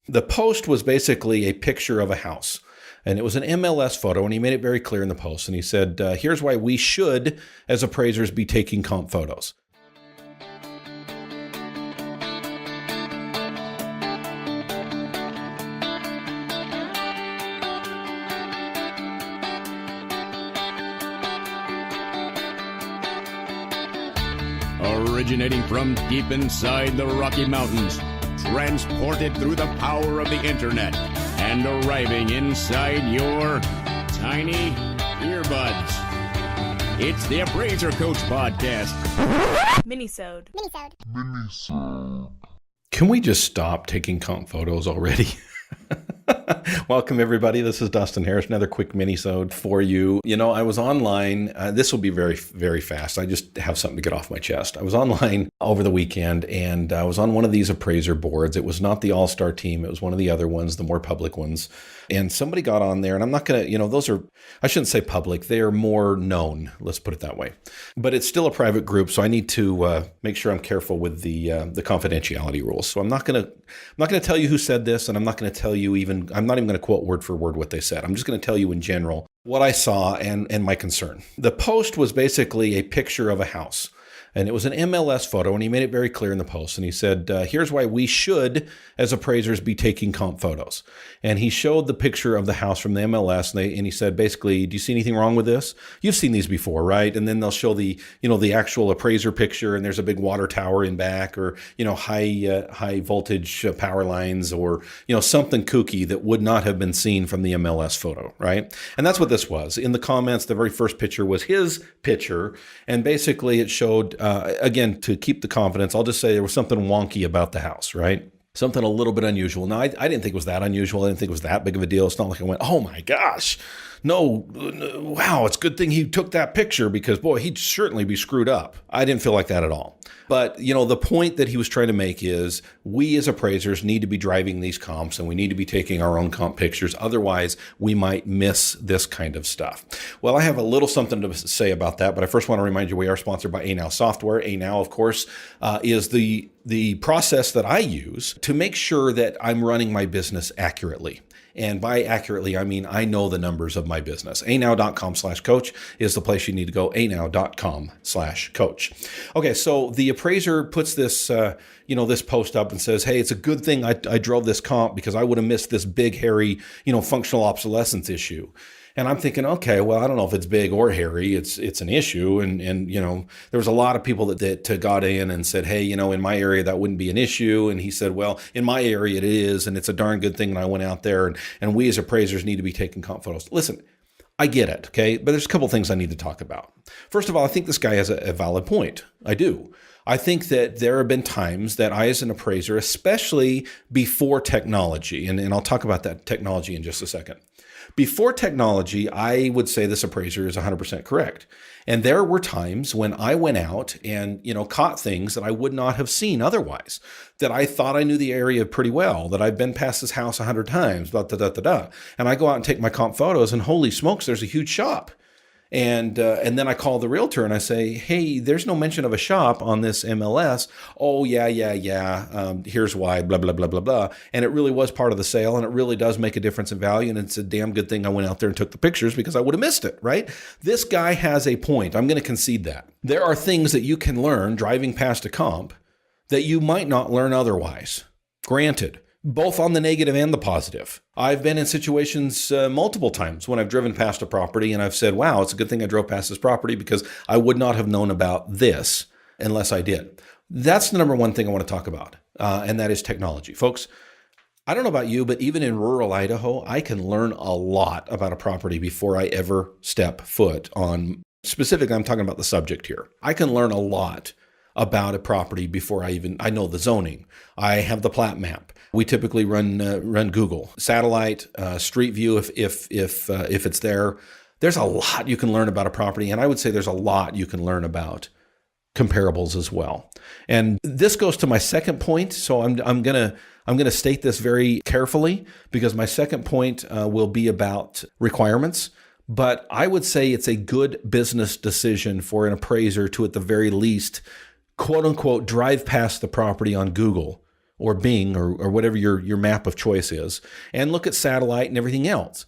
The post was basically a picture of a house, and it was an MLS photo, and he made it very clear in the post. And he said, here's why we should, as appraisers, be taking comp photos. Originating from deep inside the Rocky Mountains, transported through the power of the internet, and arriving inside your tiny earbuds. It's the Appraiser Coach Podcast. Minisode. Can we just stop taking comp photos already? Welcome, everybody. This is Dustin Harris. Another quick minisode for you. You know, I was online. This will be very, very fast. I just have something to get off my chest. I was online over the weekend, and I was on one of these appraiser boards. It was not the all-star team. It was one of the other ones, the more public ones. And somebody got on there, and I'm not going to, those are, I shouldn't say public. They are more known. Let's put it that way. But it's still a private group, so I need to make sure I'm careful with the confidentiality rules. So I'm not going to tell you who said this, and I'm not going to tell you I'm not even going to quote word for word what they said. I'm just going to tell you in general what I saw and my concern. The post was basically a picture of a house, and it was an MLS photo, and he made it very clear in the post. And he said, here's why we should, as appraisers, be taking comp photos. And he showed the picture of the house from the MLS, and he said, basically, do you see anything wrong with this? You've seen these before, right? And then they'll show the actual appraiser picture, and there's a big water tower in back, or, high voltage power lines, or, something kooky that would not have been seen from the MLS photo, right? And that's what this was. In the comments, the very first picture was his picture, and basically it showed, again, to keep the confidence, I'll just say there was something wonky about the house, right? Something a little bit unusual. Now, I didn't think it was that unusual. I didn't think it was that big of a deal. It's not like I went, oh my gosh, no, wow, it's a good thing he took that picture because, boy, he'd certainly be screwed up. I didn't feel like that at all. But, the point that he was trying to make is we as appraisers need to be driving these comps, and we need to be taking our own comp pictures. Otherwise, we might miss this kind of stuff. Well, I have a little something to say about that, but I first want to remind you we are sponsored by ANOW Software. ANOW, of course, is the process that I use to make sure that I'm running my business accurately. And by accurately, I mean I know the numbers of my business. anow.com/coach is the place you need to go. anow.com/coach. Okay, so the appraiser puts this, this post up and says, hey, it's a good thing I drove this comp because I would have missed this big, hairy, functional obsolescence issue. And I'm thinking, okay, well, I don't know if it's big or hairy. It's an issue. And there was a lot of people that got in and said, hey, in my area, that wouldn't be an issue. And he said, well, in my area, it is. And it's a darn good thing. And I went out there and we as appraisers need to be taking comp photos. Listen, I get it. Okay. But there's a couple things I need to talk about. First of all, I think this guy has a valid point. I do. I think that there have been times that I, as an appraiser, especially before technology, and I'll talk about that technology in just a second. Before technology, I would say this appraiser is 100% correct. And there were times when I went out and, caught things that I would not have seen otherwise, that I thought I knew the area pretty well, that I've been past this house 100 times, And I go out and take my comp photos and holy smokes, there's a huge shop. And then I call the realtor and I say, hey, there's no mention of a shop on this MLS. Oh, yeah. Here's why, blah, blah, blah, blah, blah. And it really was part of the sale, and it really does make a difference in value. And it's a damn good thing I went out there and took the pictures because I would have missed it, right? This guy has a point. I'm going to concede that. There are things that you can learn driving past a comp that you might not learn otherwise. Granted. Both on the negative and the positive. I've been in situations multiple times when I've driven past a property and I've said, wow, it's a good thing I drove past this property because I would not have known about this unless I did. That's the number one thing I want to talk about, and that is technology. Folks, I don't know about you, but even in rural Idaho, I can learn a lot about a property before I ever step foot on, specifically, I'm talking about the subject here. I can learn a lot about a property before I know the zoning. I have the plat map. We typically run Google satellite, street view if it's there. There's a lot you can learn about a property, and I would say there's a lot you can learn about comparables as well. And this goes to my second point. So I'm gonna state this very carefully because my second point will be about requirements. But I would say it's a good business decision for an appraiser to, at the very least, quote unquote, drive past the property on Google or Bing or whatever your map of choice is, and look at satellite and everything else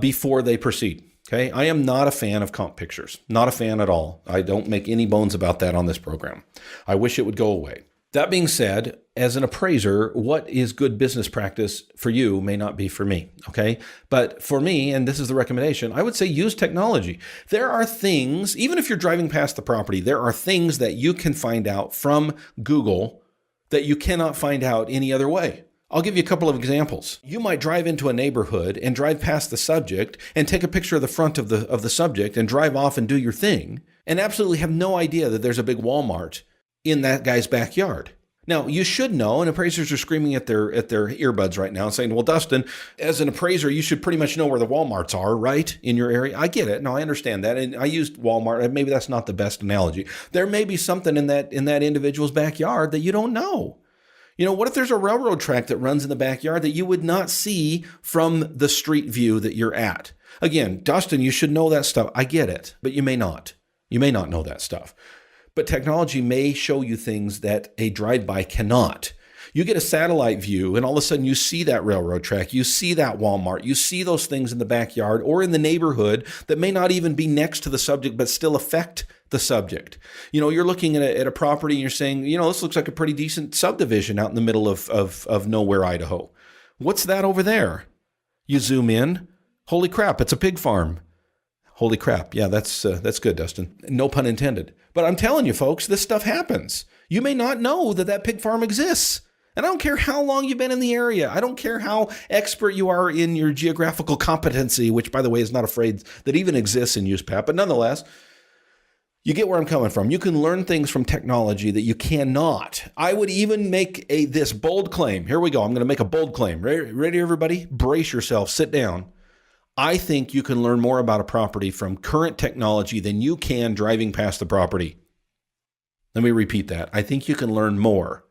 before they proceed. Okay, I am not a fan of comp pictures. Not a fan at all. I don't make any bones about that on this program. I wish it would go away. That being said, as an appraiser, what is good business practice for you may not be for me, okay? But for me, and this is the recommendation, I would say use technology. There are things, even if you're driving past the property, there are things that you can find out from Google that you cannot find out any other way. I'll give you a couple of examples. You might drive into a neighborhood and drive past the subject and take a picture of the front of the subject and drive off and do your thing and absolutely have no idea that there's a big Walmart in that guy's backyard. Now, you should know, and appraisers are screaming at their earbuds right now and saying, well, Dustin, as an appraiser, you should pretty much know where the Walmarts are, right, in your area. I get it. No, I understand that. And I used Walmart. Maybe that's not the best analogy. There may be something in that individual's backyard that you don't know. You know, what if there's a railroad track that runs in the backyard that you would not see from the street view that you're at? Again, Dustin, you should know that stuff. I get it, but you may not. You may not know that stuff. But technology may show you things that a drive-by cannot. You get a satellite view and all of a sudden you see that railroad track, you see that Walmart, you see those things in the backyard or in the neighborhood that may not even be next to the subject but still affect the subject. You know, you're looking at a property and you're saying, you know, this looks like a pretty decent subdivision out in the middle of nowhere, Idaho. What's that over there? You zoom in. Holy crap, it's a pig farm. Holy crap. Yeah, that's good, Dustin. No pun intended. But I'm telling you, folks, this stuff happens. You may not know that pig farm exists. And I don't care how long you've been in the area. I don't care how expert you are in your geographical competency, which, by the way, is not a phrase that even exists in USPAP. But nonetheless, you get where I'm coming from. You can learn things from technology that you cannot. I would even make this bold claim. Here we go. I'm going to make a bold claim. Ready, everybody? Brace yourself. Sit down. I think you can learn more about a property from current technology than you can driving past the property. Let me repeat that. I think you can learn more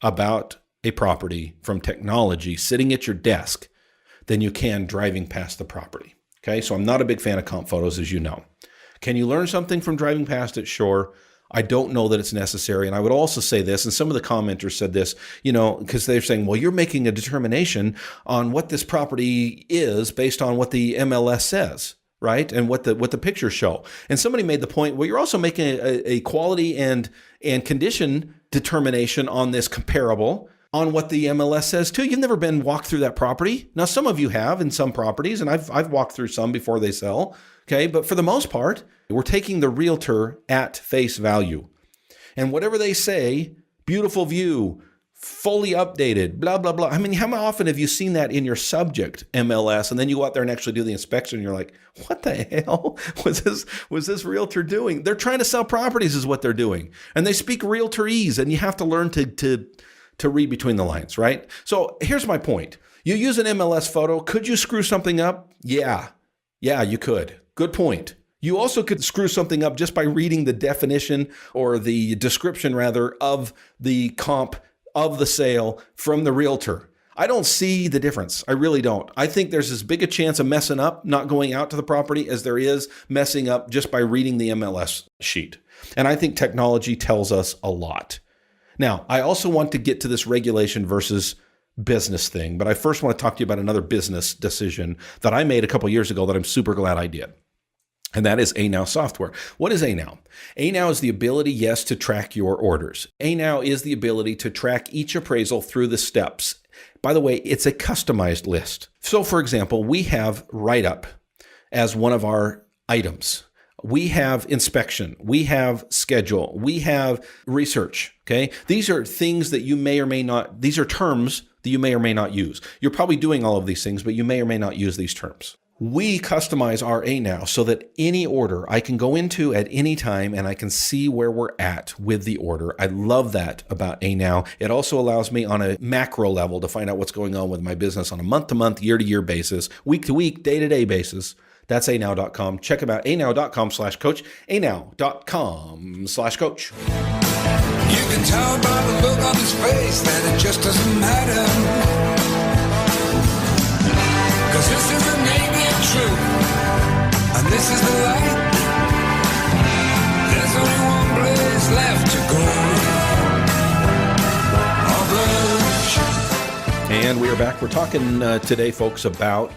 about a property from technology sitting at your desk than you can driving past the property. Okay, so I'm not a big fan of comp photos, as you know. Can you learn something from driving past it? Sure. I don't know that it's necessary. And I would also say this, and some of the commenters said this, you know, because they're saying, well, you're making a determination on what this property is based on what the MLS says, right? And what the pictures show. And somebody made the point, well, you're also making a quality and condition determination on this comparable on what the MLS says too. You've never been walked through that property. Now, some of you have in some properties, and I've walked through some before they sell. Okay, but for the most part, we're taking the realtor at face value. And whatever they say, beautiful view, fully updated, blah, blah, blah. I mean, how often have you seen that in your subject MLS and then you go out there and actually do the inspection and you're like, what the hell was this realtor doing? They're trying to sell properties is what they're doing. And they speak realtorese and you have to learn to read between the lines, right? So here's my point. You use an MLS photo. Could you screw something up? Yeah, you could. Good point. You also could screw something up just by reading the definition or the description, rather, of the comp of the sale from the realtor. I don't see the difference. I really don't. I think there's as big a chance of messing up not going out to the property as there is messing up just by reading the MLS sheet. And I think technology tells us a lot. Now, I also want to get to this regulation versus business thing, but I first want to talk to you about another business decision that I made a couple years ago that I'm super glad I did. And that is ANOW software. What is ANOW? ANOW is the ability, yes, to track your orders. ANOW is the ability to track each appraisal through the steps. By the way, it's a customized list. So for example, we have write-up as one of our items. We have inspection, we have schedule, we have research, okay? These are things that you may or may not, these are terms that you may or may not use. You're probably doing all of these things, but you may or may not use these terms. We customize our ANOW so that any order I can go into at any time and I can see where we're at with the order. I love that about ANOW. It also allows me on a macro level to find out what's going on with my business on a month-to-month, year-to-year basis, week-to-week, day-to-day basis. That's anow.com. Check them out. anow.com/coach. anow.com/coach. You can tell by the look on his face that it just doesn't matter. 'Cause this is the naked truth, and this is the light. There's only one place left to go. Oh, And we are back. We're talking today, folks, about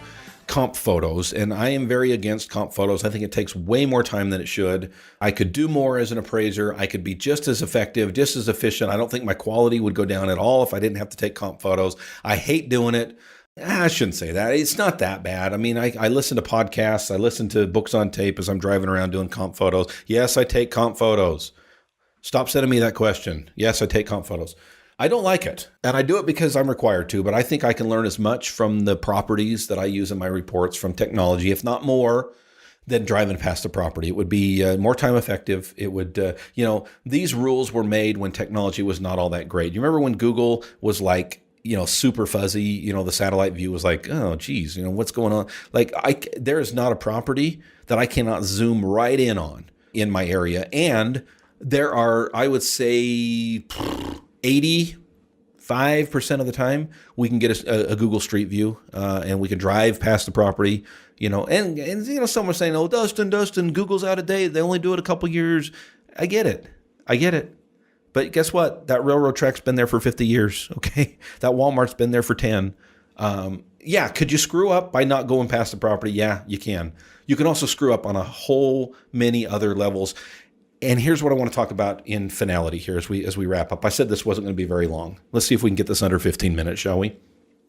comp photos, and I am very against comp photos. I think it takes way more time than it should. I could do more as an appraiser. I could be just as effective, just as efficient. I don't think my quality would go down at all if I didn't have to take comp photos. I hate doing it. I shouldn't say that. It's not that bad. I mean, I listen to podcasts. I listen to books on tape as I'm driving around doing comp photos. Yes, I take comp photos. Stop sending me that question. Yes, I take comp photos. I don't like it, and I do it because I'm required to, but I think I can learn as much from the properties that I use in my reports from technology, if not more, than driving past the property. It would be more time effective. It would, these rules were made when technology was not all that great. You remember when Google was like, super fuzzy, the satellite view was like, oh, geez, what's going on? Like there is not a property that I cannot zoom right in on in my area. And there are, I would say, 85% of the time we can get a Google Street View and we can drive past the property, and someone's saying, oh, Dustin, Google's out of date. They only do it a couple years. I get it. But guess what? That railroad track's been there for 50 years. Okay. That Walmart's been there for 10. Could you screw up by not going past the property? Yeah, you can. You can also screw up on a whole many other levels. And here's what I want to talk about in finality here as we wrap up. I said this wasn't going to be very long. Let's see if we can get this under 15 minutes, shall we?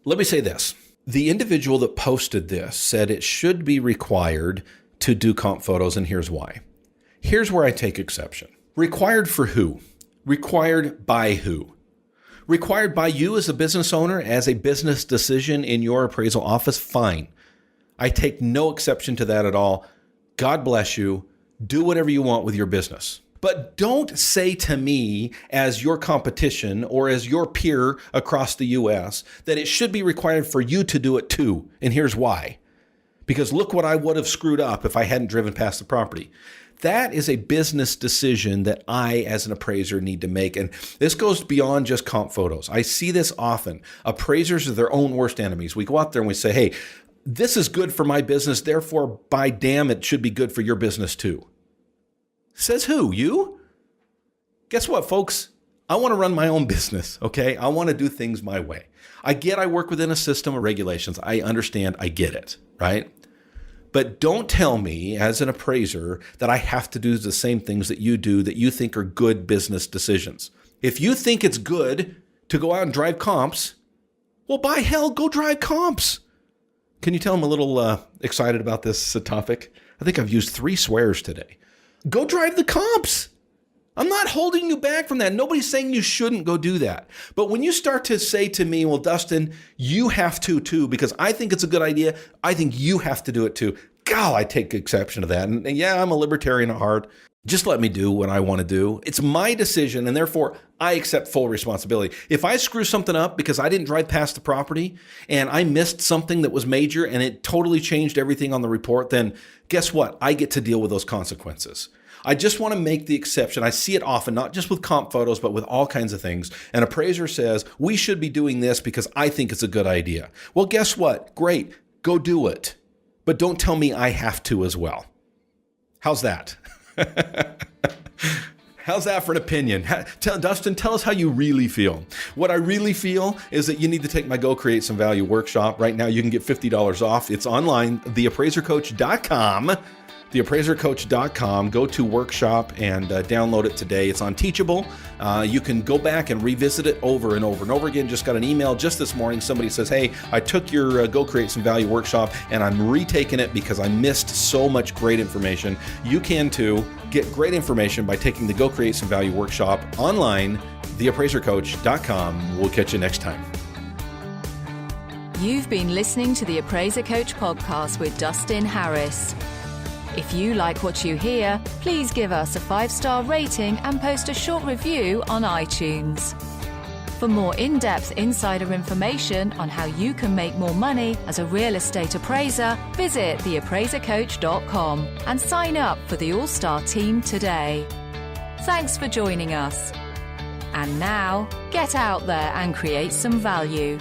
Let me say this. The individual that posted this said it should be required to do comp photos, and here's why. Here's where I take exception. Required for who? Required by who? Required by you as a business owner, as a business decision in your appraisal office? Fine. I take no exception to that at all. God bless you. Do whatever you want with your business. But don't say to me as your competition or as your peer across the U.S. that it should be required for you to do it too. And here's why. Because look what I would have screwed up if I hadn't driven past the property. That is a business decision that I, as an appraiser, need to make. And this goes beyond just comp photos. I see this often. Appraisers are their own worst enemies. We go out there and we say, hey, this is good for my business. Therefore, by damn, it should be good for your business too. Says who? You? Guess what, folks? I want to run my own business, okay? I want to do things my way. I work within a system of regulations. I understand. I get it, right? But don't tell me as an appraiser that I have to do the same things that you do that you think are good business decisions. If you think it's good to go out and drive comps, well, by hell, go drive comps. Can you tell I'm a little excited about this topic? I think I've used 3 swears today. Go drive the comps. I'm not holding you back from that. Nobody's saying you shouldn't go do that. But when you start to say to me, well, Dustin, you have to too, because I think it's a good idea. I think you have to do it too. God, I take exception to that. And yeah, I'm a libertarian at heart. Just let me do what I want to do. It's my decision, and therefore I accept full responsibility. If I screw something up because I didn't drive past the property and I missed something that was major and it totally changed everything on the report, then guess what? I get to deal with those consequences. I just want to make the exception. I see it often, not just with comp photos, but with all kinds of things. An appraiser says, we should be doing this because I think it's a good idea. Well, guess what? Great. Go do it. But don't tell me I have to as well. How's that? How's that for an opinion? Dustin, tell us how you really feel. What I really feel is that you need to take my Go Create Some Value workshop. Right now, you can get $50 off. It's online, theappraisercoach.com. theappraisercoach.com. Go to workshop and download it today. It's on Teachable. You can go back and revisit it over and over and over again. Just got an email just this morning. Somebody says, hey, I took your Go Create Some Value workshop and I'm retaking it because I missed so much great information. You can too. Get great information by taking the Go Create Some Value workshop online, theappraisercoach.com. We'll catch you next time. You've been listening to the Appraiser Coach podcast with Dustin Harris. If you like what you hear, please give us a 5-star rating and post a short review on iTunes. For more in-depth insider information on how you can make more money as a real estate appraiser, visit theappraisercoach.com and sign up for the All-Star team today. Thanks for joining us. And now, get out there and create some value.